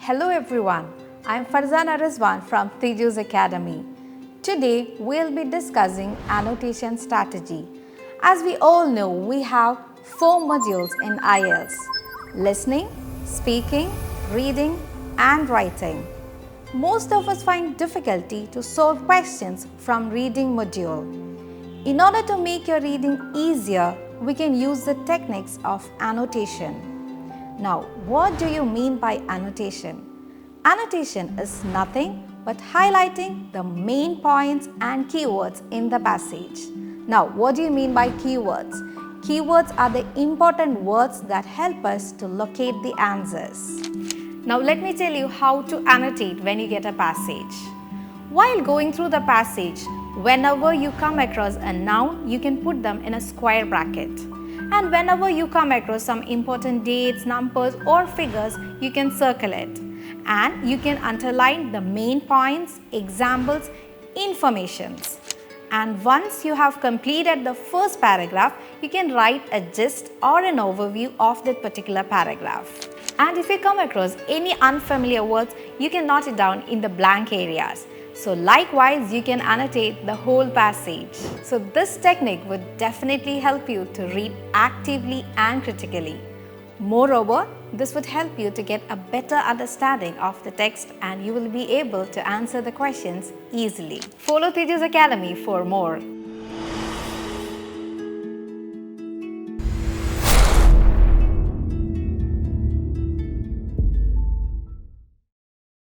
Hello everyone, I am Farzana Rizwan from Tiju's Academy. Today we'll be discussing annotation strategy. As we all know, we have 4 modules in IELTS: listening, speaking, reading and writing. Most of us find difficulty to solve questions from reading module. In order to make your reading easier, we can use the techniques of annotation. Now, what do you mean by annotation? Annotation is nothing but highlighting the main points and keywords in the passage. Now, what do you mean by keywords? Keywords are the important words that help us to locate the answers. Now, let me tell you how to annotate when you get a passage. While going through the passage, whenever you come across a noun, you can put them in a square bracket. And whenever you come across some important dates, numbers or figures, you can circle it. And you can underline the main points, examples, informations. And once you have completed the first paragraph, you can write a gist or an overview of that particular paragraph. And if you come across any unfamiliar words, you can note it down in the blank areas. So likewise, you can annotate the whole passage. So this technique would definitely help you to read actively and critically. Moreover, this would help you to get a better understanding of the text and you will be able to answer the questions easily. Follow Tiju's Academy for more.